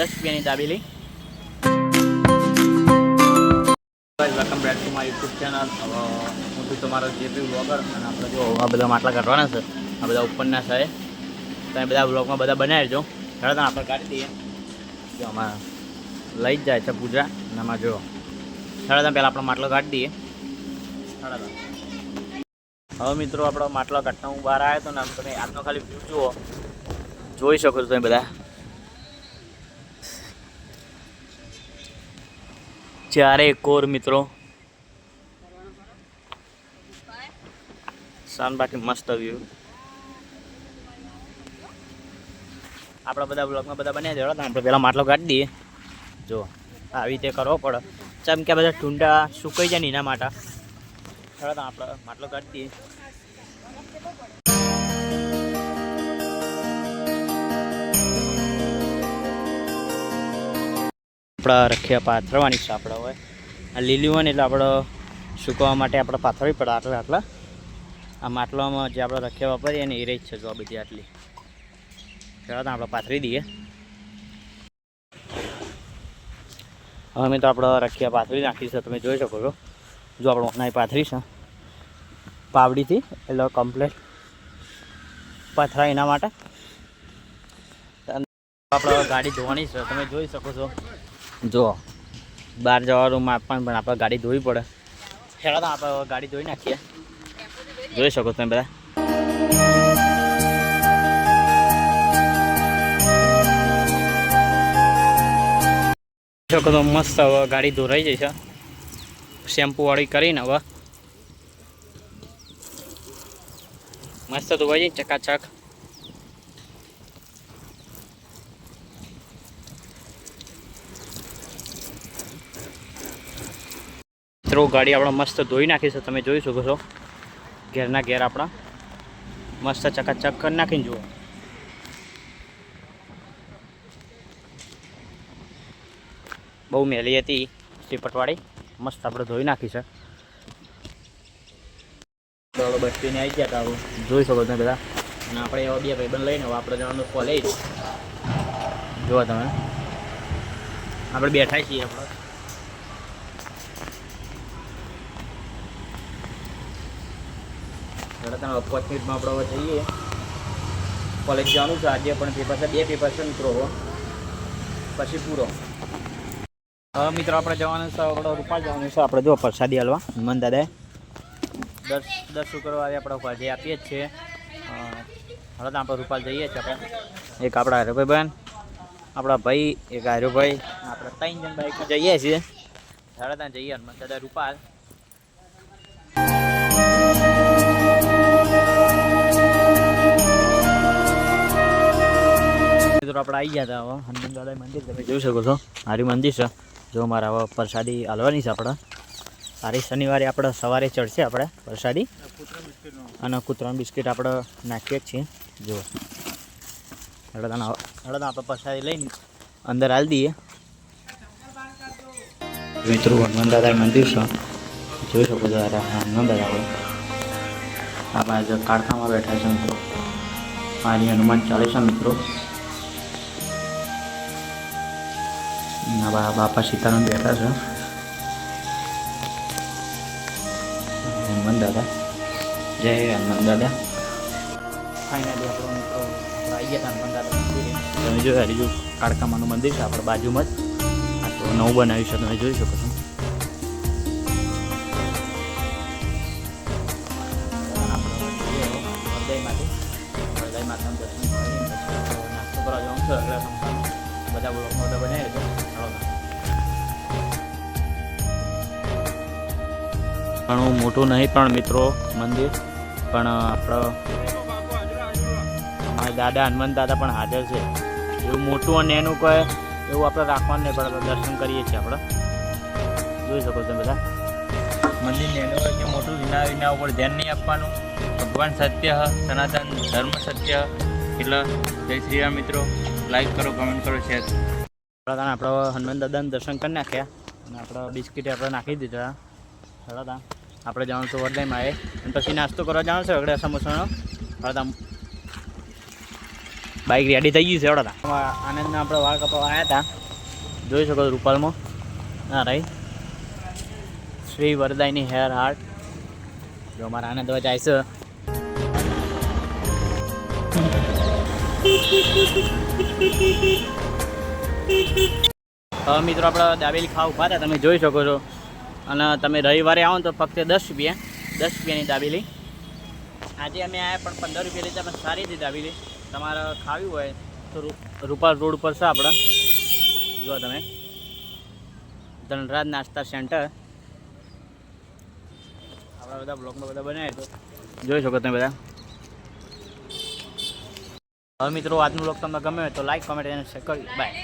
રૂપિયાની dabeli. Welcome back to my YouTube channel. હું છું તમારો જેપી વ્લોગર અને આપણે જો આ બધા માટલા કાઢવાના છે, આ બધા ઉપરના છે. તમે બધા વ્લોગમાં બધા બનાવી જો. હવે આપણે કાઢી દઈએ. જો આમાં લઈ જ જાય છે પૂજા અને આમાં જો પહેલાં આપણે માટલો કાઢી દઈએ. હવે મિત્રો આપણો માટલો કાઢતા હું બહાર આવ્યો હતો ને તમે આજનો ખાલી વ્યૂ જુઓ, જોઈ શકો છો તમે બધા. ચારે કોર મિત્રો સાન બાકી મસ્ત વ્યૂ. આપણા બધા બ્લોગમાં બધા બનાવી દેવા. આપણે પહેલાં માટલો કાઢી દઈએ. જો આવી રીતે કરવો પડે, જેમ કે બધા ટૂંડા સુકાઈ જાય ને એના માટે. આપણે માટલો કાઢી દઈએ. આપણા રખિયા પાથરવાની છે આપણે. હોય આ લીલી હોય ને એટલે આપણે સૂકવવા માટે આપણે પાથરવી પડે આટલા. આ માટલામાં જે આપણે રખિયા વાપરીએ ને એ રહી જ છે. જો આ બધી આટલી ચાલો આપણે પાથરી દઈએ. હવે મેં તો આપણે રખિયા પાથરી નાખી છે, તમે જોઈ શકો છો. જો આપણે ઓનાઈ પાથરી છે પાવડીથી, એટલે કમ્પ્લેટ પાથરા એના માટે. આપણે ગાડી ધોવાની છે, તમે જોઈ શકો છો. જો બહાર જવાનું માપવાનું પણ આપણે ગાડી ધોવી પડે. હેડા તો આપણે ગાડી ધોઈ નાખીએ. જોઈ શકો તમે બધા. શકો તો મસ્ત હવે ગાડી ધોરાઈ જઈ છે શેમ્પુ વાળી કરીને. હવે મસ્ત ધોવાઈ જાય ચકાચક. ગાડી આપણે મસ્ત ધોઈ નાખી છે, તમે જોઈ શકો છો. ઘેરના ઘેર આપણા મસ્ત ચકાચક કરી નાખીને જુઓ. બહુ મેલી હતી સીપટવાળી, મસ્ત આપણે ધોઈ નાખી છે. બસથી આવી ગયા હતા, જોઈ શકો તમે બધા. અને આપણે એવા બે ભાઈબંધ લઈને આપણે જવાનું કોલેજ. જુઓ તમે, આપણે બેઠા છીએ. આપણે તમે 5 મિનિટમાં આપણે હવે જઈએ. કોલેજ જવાનું છે આજે, પણ પેપર છે, 2 પેપર છે મિત્રો. પછી પૂરો. હવે મિત્રો આપણે જવાનું છે, આપણે રૂપાલ જવાનું છે. આપણે જો પ્રસાદી હાલવા હનુમાન દાદાએ દર શુક્રવારે આપણે ભાજી આપીએ જ છીએ. હવે તો આપણે રૂપાલ જઈએ છીએ. આપણે એક આપણા હારુભાઈ બહેન, આપણા ભાઈ, એક હારુભાઈ, આપણે 3 જણ બાઈકમાં જઈએ છીએ. હવે ત્યાં જઈએ હનુમાન દાદા રૂપાલ. મિત્રો આપણે આવી ગયા હતા. હવે હનુમાન દાદા મંદિર તમે જોઈ શકો છો. હારી મંદિર છે. જો મારા હવે પ્રસાદી હાલવાની છે આપણે. સારી શનિવારે આપણે સવારે ચડશે આપણે પ્રસાદી, અને કૂતરાનું બિસ્કિટ આપણે નાખીએ જ છીએ. જો હળદ આપણે પ્રસાદી લઈને અંદર હાલી દઈએ. મિત્રો હનુમાન દાદા મંદિર છે, જોઈ શકો છો. હનુમાન દાદા આપણે આ બાજુ કાળખામાં બેઠા છે મિત્રો. મારી હનુમાન ચાલીસા મિત્રો. બાપા સીતારામ બેઠા છે. હનુમાન દાદા, જય હનુમાન દાદા. ફાઇનલી આપણો મિત્રો આવી ગયા હનુમાન દાદા મંદિરે. તમે જોયું હજુ કાળકામાનું મંદિર છે આપણે બાજુમાં જ. આ તો નવું બનાવ્યું છે, તમે જોઈ શકો છો. હૃદય માતાનું દર્શન કરીને નાસ્તો કરવા જવાનું છે. એટલે બધા બ્લોગમાં બધા બનાવી દો. ઘણું મોટું નહીં પણ મિત્રો મંદિર, પણ આપણો અમારા દાદા હનુમાન દાદા પણ હાજર છે. એવું મોટું અને એનું કોઈ એવું આપણે રાખવાનું નહીં, પણ દર્શન કરીએ છીએ આપણે. જોઈ શકો છો બધા. મંદિર નેનું હોય કે મોટું, વિના ઉપર ધ્યાન નહીં આપવાનું. ભગવાન સત્ય, સનાતન ધર્મ સત્ય. એટલે જય શ્રી રામ મિત્રો. લાઈક કરો, કમેન્ટ કરો, શેર. આપણે હનુમાન દાદાના દર્શન કરી નાખ્યા અને આપણે બિસ્કીટ આપણે નાખી દીધા. હળદા આપણે જવાનું તો વરદાઈમાં આવે, અને પછી નાસ્તો કરવા જવાનું છે. અગડે સમોસાનો હળદા બાઇક રેડી થઈ ગઈ છે એવડા આનંદના આપણે વાળ કપાવવા આવ્યા હતા. જોઈ શકો રૂપાલમાં હા રાઈટ શ્રી વરદાયની હેર આર્ટ. જો અમારા આનંદ હવે જાય છે. હવે મિત્રો આપણે દાબેલી ખાવા ઉભા હતા તમે જોઈ શકો છો. અને તમે રવિવારે આવો ને તો ફક્ત 10 રૂપિયાની દાબેલી. આજે અમે આવ્યા પણ 15 રૂપિયા લીધા પણ સારી હતી દાબેલી. તમારે ખાવી હોય તો રૂપાલ રોડ ઉપર છે આપણે. જો તમે ધનરાજ નાસ્તા સેન્ટર આપણા બધા બ્લોગમાં બધા બનાવ્યા તો જોઈ શકો તમે બધા. હવે મિત્રો આજનો બ્લોગ તમને ગમે તો લાઈક કોમેન્ટ અને શેર કરી બાય.